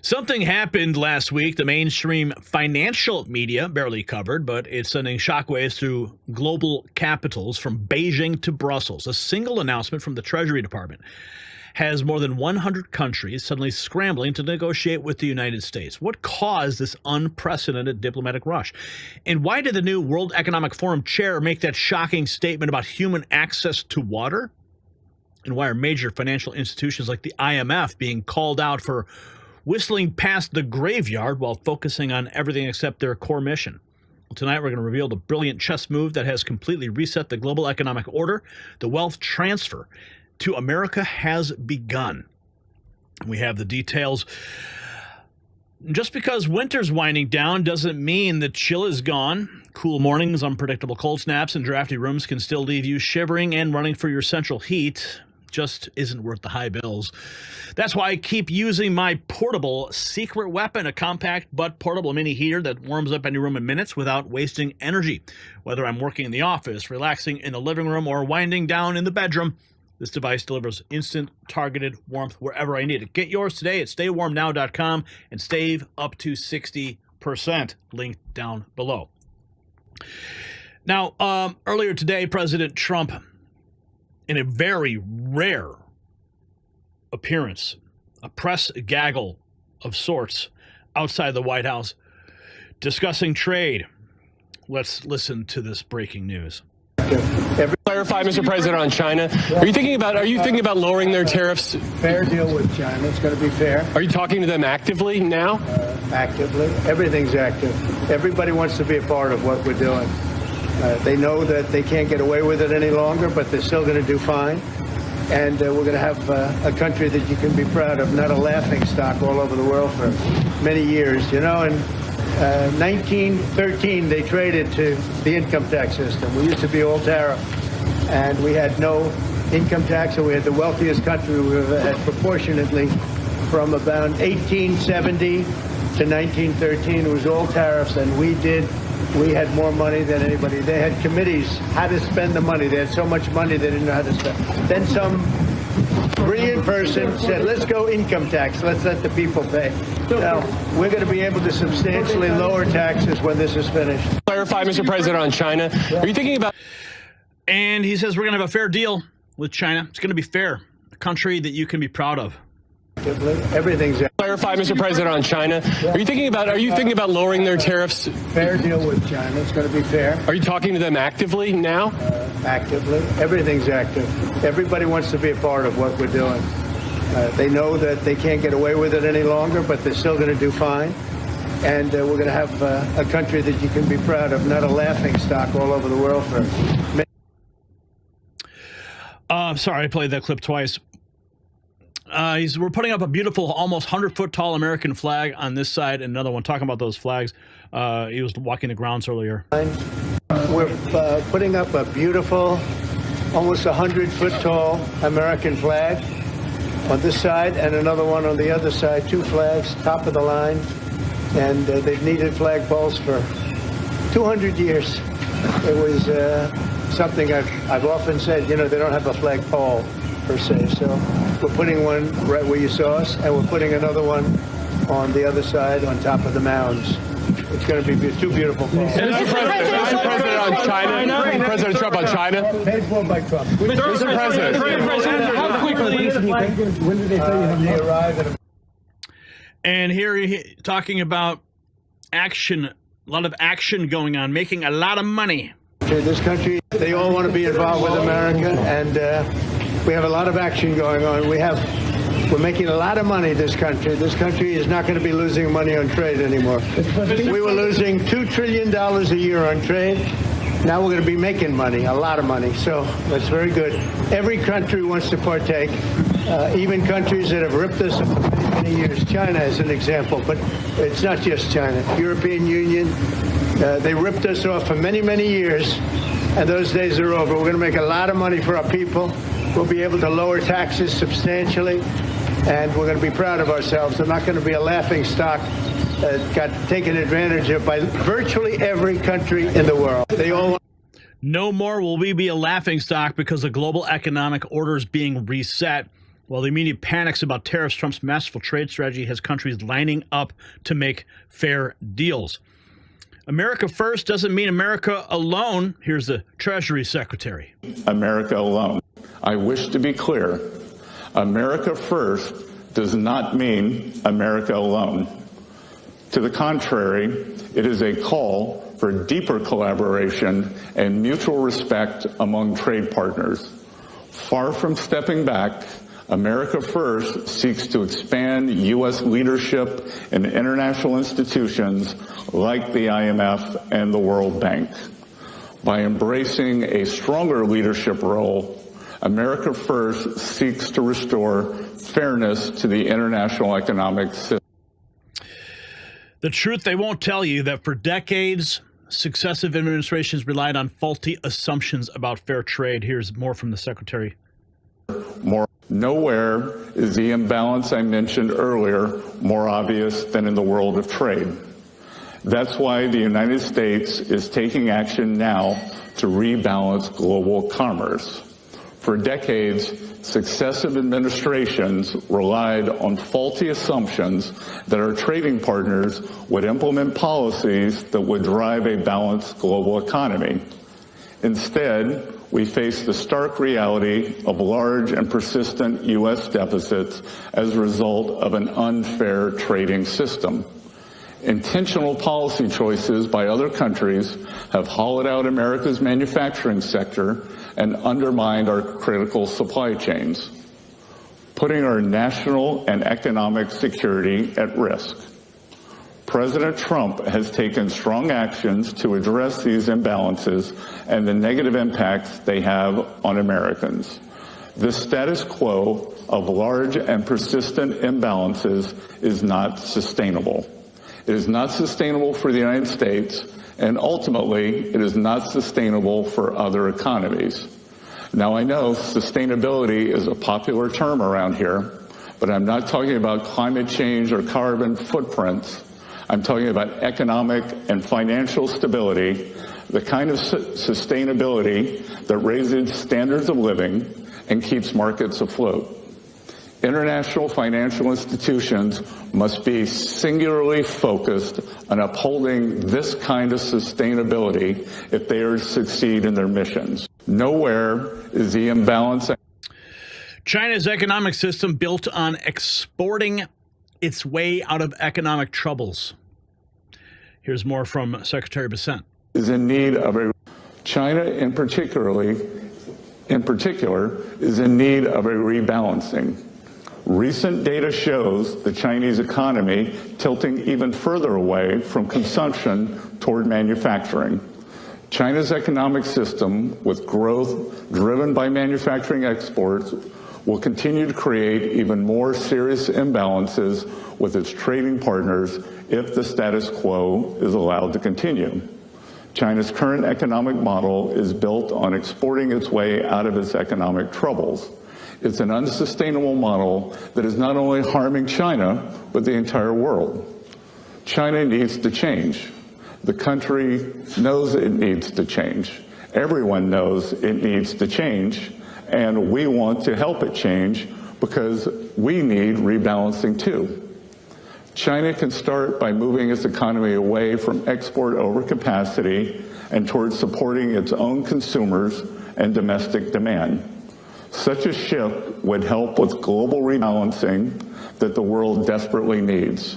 Something happened last week the mainstream financial media barely covered, but it's sending shockwaves through global capitals from Beijing to Brussels. A single announcement from the Treasury Department has more than 100 countries suddenly scrambling to negotiate with the United States. What caused this unprecedented diplomatic rush? And why did the new World Economic Forum chair make that shocking statement about human access to water? And why are major financial institutions like the IMF being called out for whistling past the graveyard while focusing on everything except their core mission? Well, tonight we're going to reveal the brilliant chess move that has completely reset the global economic order. The wealth transfer to America has begun. We have the details. Just because winter's winding down doesn't mean the chill is gone. Cool mornings, unpredictable cold snaps, and drafty rooms can still leave you shivering and running for your central heat. Just isn't worth the high bills. That's why I keep using my portable secret weapon, a compact but portable mini heater that warms up any room in minutes without wasting energy. Whether I'm working in the office, relaxing in the living room, or winding down in the bedroom, this device delivers instant targeted warmth wherever I need it. Get yours today at staywarmnow.com and save up to 60%. Link down below. Now, earlier today, President Trump, in a very rare appearance, a press gaggle of sorts outside the White House, discussing trade. Let's listen to this breaking news. Clarify, Mr. President, on China. Are you thinking about lowering their tariffs? Fair deal with China. It's going to be fair. Are you talking to them actively now? Actively. Everything's active. Everybody wants to be a part of what we're doing. They know that they can't get away with it any longer, but they're still going to do fine. And we're going to have a country that you can be proud of, not a laughing stock all over the world for many years. You know, in 1913, they traded to the income tax system. We used to be all tariff, and we had no income tax, and we had the wealthiest country we've ever had proportionately. From about 1870 to 1913, it was all tariffs, and we had more money than anybody. They had committees how to spend the money. They had so much money they didn't know how to spend. Then some brilliant person said, let's go income tax. Let's let the people pay. Now, we're going to be able to substantially lower taxes when this is finished. Clarify, Mr. President, on China. Are you thinking about... And he says we're going to have a fair deal with China. It's going to be fair. A country that you can be proud of. Everything's Clarify, Mr. President, on China. Are you thinking about lowering their tariffs? Fair deal with China. It's going to be fair. Are you talking to them actively now? Actively. Everything's active. Everybody wants to be a part of what we're doing. They know that they can't get away with it any longer, but they're still going to do fine. And we're going to have a country that you can be proud of, not a laughing stock all over the world for many. Sorry, I played that clip twice. We're putting up a beautiful, almost 100-foot tall American flag on this side, and another one. Talking about those flags, he was walking the grounds earlier. We're putting up a beautiful, almost 100-foot tall American flag on this side, and another one on the other side. Two flags, top of the line, and they've needed flagpoles for 200 years. It was something I've often said. You know, they don't have a flagpole per se, so we're putting one right where you saw us, and we're putting another one on the other side on top of the mounds. It's going to be two beautiful poles. Mr. President, on China. President Trump on China. Paid for by Trump. Mr. President, how quickly? When did they tell you how they arrive at? And here talking about action, a lot of action going on, making a lot of money. This country, they all want to be involved with America, and we have a lot of action going on. We're making a lot of money, this country. This country is not going to be losing money on trade anymore. We were losing $2 trillion a year on trade. Now we're going to be making money, a lot of money. So that's very good. Every country wants to partake, even countries that have ripped us up for many, many years. China is an example, but it's not just China. European Union, they ripped us off for many, many years, and those days are over. We're going to make a lot of money for our people. We'll be able to lower taxes substantially, and we're going to be proud of ourselves. We're not going to be a laughing stock got taken advantage of by virtually every country in the world. They all want. No more will we be a laughing stock because the global economic order is being reset. While the media panics about tariffs, Trump's masterful trade strategy has countries lining up to make fair deals. America first doesn't mean America alone. Here's the Treasury Secretary. America alone. I wish to be clear. America first does not mean America alone. To the contrary, it is a call for deeper collaboration and mutual respect among trade partners. Far from stepping back, America First seeks to expand U.S. leadership in international institutions like the IMF and the World Bank. By embracing a stronger leadership role, America First seeks to restore fairness to the international economic system. The truth they won't tell you that for decades, successive administrations relied on faulty assumptions about fair trade. Here's more from the Secretary. Nowhere is the imbalance I mentioned earlier more obvious than in the world of trade. That's why the United States is taking action now to rebalance global commerce. For decades, successive administrations relied on faulty assumptions that our trading partners would implement policies that would drive a balanced global economy. Instead, we face the stark reality of large and persistent U.S. deficits as a result of an unfair trading system. Intentional policy choices by other countries have hollowed out America's manufacturing sector and undermined our critical supply chains, putting our national and economic security at risk. President Trump has taken strong actions to address these imbalances and the negative impacts they have on Americans. This status quo of large and persistent imbalances is not sustainable. It is not sustainable for the United States, and ultimately, it is not sustainable for other economies. Now, I know sustainability is a popular term around here, but I'm not talking about climate change or carbon footprints. I'm talking about economic and financial stability, the kind of sustainability that raises standards of living and keeps markets afloat. International financial institutions must be singularly focused on upholding this kind of sustainability if they are to succeed in their missions. Nowhere is the imbalance. China's economic system built on exporting its way out of economic troubles. Here's more from Secretary Bessent. Is in need of China in particular is in need of a rebalancing. Recent data shows the Chinese economy tilting even further away from consumption toward manufacturing. China's economic system, with growth driven by manufacturing exports, will continue to create even more serious imbalances with its trading partners if the status quo is allowed to continue. China's current economic model is built on exporting its way out of its economic troubles. It's an unsustainable model that is not only harming China, but the entire world. China needs to change. The country knows it needs to change. Everyone knows it needs to change, and we want to help it change because we need rebalancing too. China can start by moving its economy away from export overcapacity and towards supporting its own consumers and domestic demand. Such a shift would help with global rebalancing that the world desperately needs.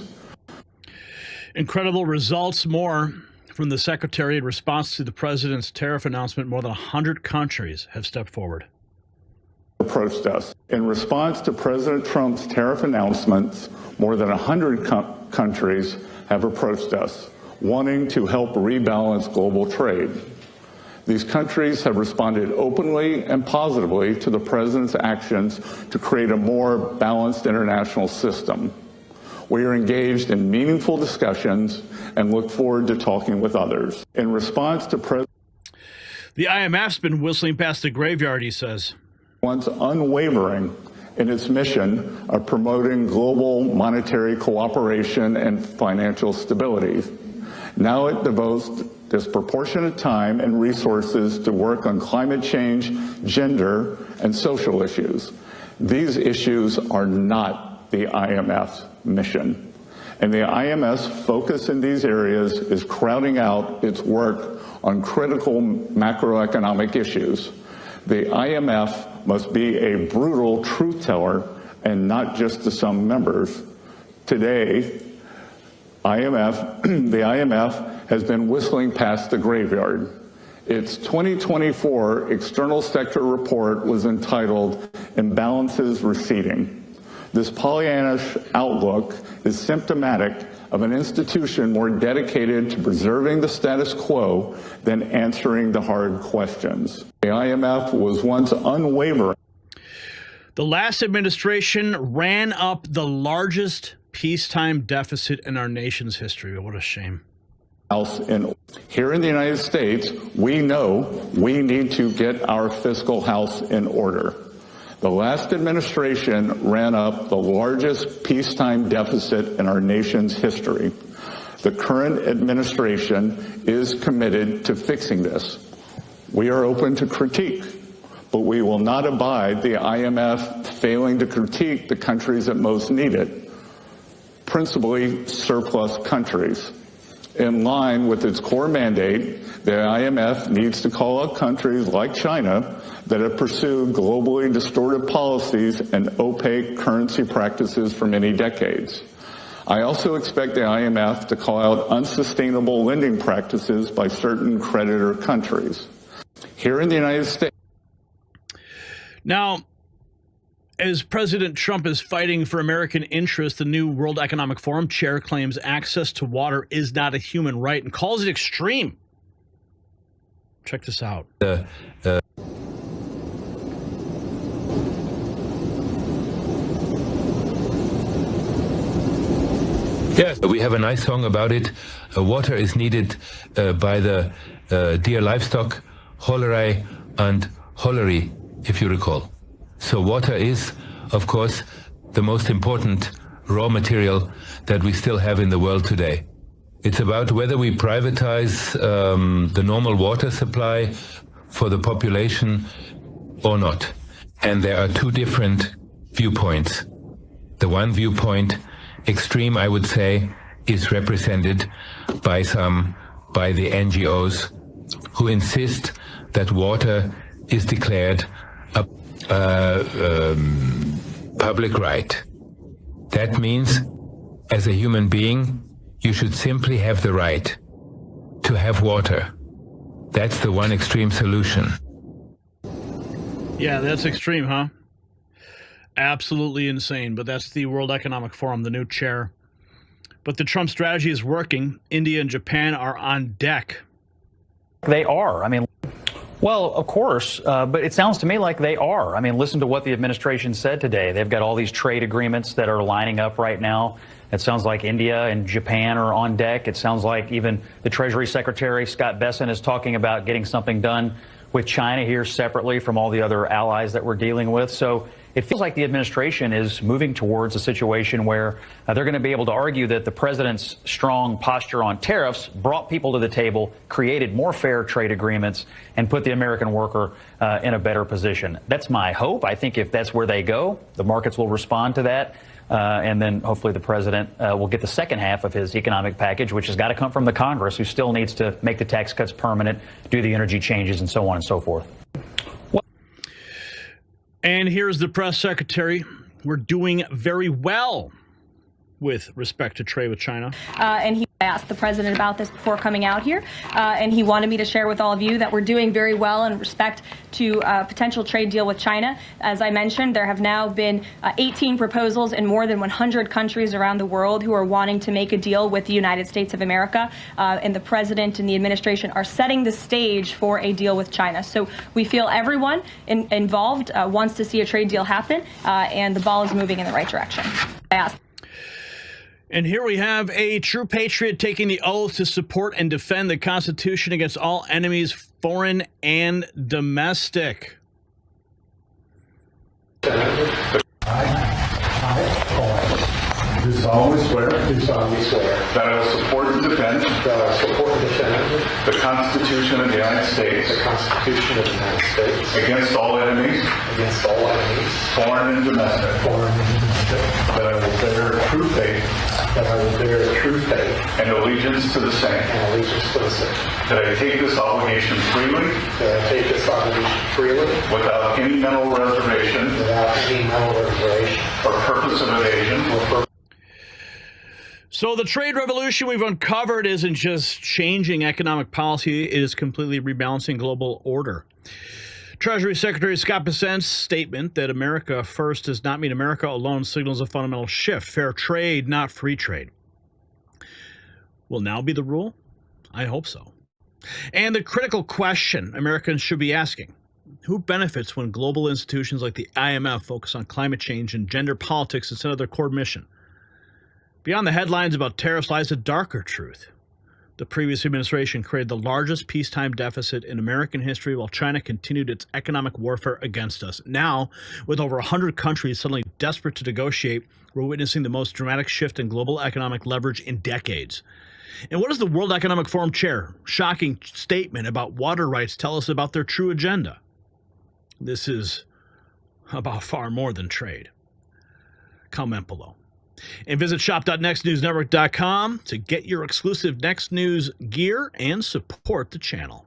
Incredible results. More from the Secretary in response to the President's tariff announcement. More than 100 countries have stepped forward. Approached us. In response to President Trump's tariff announcements, more than 100 countries have approached us, wanting to help rebalance global trade. These countries have responded openly and positively to the President's actions to create a more balanced international system. We are engaged in meaningful discussions and look forward to talking with others. In response to the IMF's been whistling past the graveyard, he says. Once unwavering in its mission of promoting global monetary cooperation and financial stability. Now it devotes disproportionate time and resources to work on climate change, gender, and social issues. These issues are not the IMF's mission. And the IMF's focus in these areas is crowding out its work on critical macroeconomic issues. The IMF must be a brutal truth teller and not just to some members. Today, the IMF has been whistling past the graveyard. Its 2024 external sector report was entitled Imbalances Receding. This Pollyannish outlook is symptomatic of an institution more dedicated to preserving the status quo than answering the hard questions. The IMF was once unwavering. The last administration ran up the largest peacetime deficit in our nation's history. What a shame. Here in the United States, we know we need to get our fiscal house in order. The last administration ran up the largest peacetime deficit in our nation's history. The current administration is committed to fixing this. We are open to critique, but we will not abide the IMF failing to critique the countries that most need it, principally surplus countries. In line with its core mandate, the IMF needs to call out countries like China that have pursued globally distorted policies and opaque currency practices for many decades. I also expect the IMF to call out unsustainable lending practices by certain creditor countries. Here in the United States. Now, as President Trump is fighting for American interests, the new World Economic Forum chair claims access to water is not a human right and calls it extreme. Check this out. Yes, we have a nice song about it. Water is needed by the deer livestock, Hollerai and Hollery, if you recall. So water is, of course, the most important raw material that we still have in the world today. It's about whether we privatize the normal water supply for the population or not. And there are two different viewpoints. The one viewpoint, extreme, I would say, is represented by the NGOs who insist that water is declared a public right. That means, as a human being, you should simply have the right to have water. That's the one extreme solution. Yeah, that's extreme, huh? Absolutely insane, but that's the World Economic Forum, the new chair. But the Trump strategy is working. India and Japan are on deck. They are. I mean, well, of course, but it sounds to me like they are. I mean, listen to what the administration said today. They've got all these trade agreements that are lining up right now. It sounds like India and Japan are on deck. It sounds like even the Treasury Secretary, Scott Bessent, is talking about getting something done with China here separately from all the other allies that we're dealing with. So it feels like the administration is moving towards a situation where they're going to be able to argue that the president's strong posture on tariffs brought people to the table, created more fair trade agreements, and put the American worker in a better position. That's my hope. I think if that's where they go, the markets will respond to that. And then hopefully the president will get the second half of his economic package, which has got to come from the Congress, who still needs to make the tax cuts permanent, do the energy changes, and so on and so forth. And here's the press secretary. We're doing very well with respect to trade with China. And he asked the president about this before coming out here, and he wanted me to share with all of you that we're doing very well in respect to a potential trade deal with China. As I mentioned, there have now been 18 proposals in more than 100 countries around the world who are wanting to make a deal with the United States of America, and the president and the administration are setting the stage for a deal with China. So we feel everyone involved wants to see a trade deal happen, and the ball is moving in the right direction. I asked. And here we have a true patriot taking the oath to support and defend the Constitution against all enemies, foreign and domestic. I solemnly swear do solemnly swear that I will support and defend that I will support and defend the Constitution of the United States the Constitution of the United States against all enemies, against all enemies, foreign and domestic, foreign and domestic, that I will bear true faith that I will bear true faith and allegiance to the same, and allegiance to the same, that I take this obligation freely that I take this obligation freely without any mental reservation without any mental reservation or purpose of evasion, or purpose. So the trade revolution we've uncovered isn't just changing economic policy, it is completely rebalancing global order. Treasury Secretary Scott Bessent's statement that America first does not mean America alone signals a fundamental shift. Fair trade, not free trade. Will now be the rule? I hope so. And the critical question Americans should be asking: who benefits when global institutions like the IMF focus on climate change and gender politics instead of their core mission? Beyond the headlines about tariffs lies a darker truth. The previous administration created the largest peacetime deficit in American history while China continued its economic warfare against us. Now, with over 100 countries suddenly desperate to negotiate, we're witnessing the most dramatic shift in global economic leverage in decades. And what does the World Economic Forum chair shocking statement about water rights tell us about their true agenda? This is about far more than trade. Comment below. And visit shop.nextnewsnetwork.com to get your exclusive Next News gear and support the channel.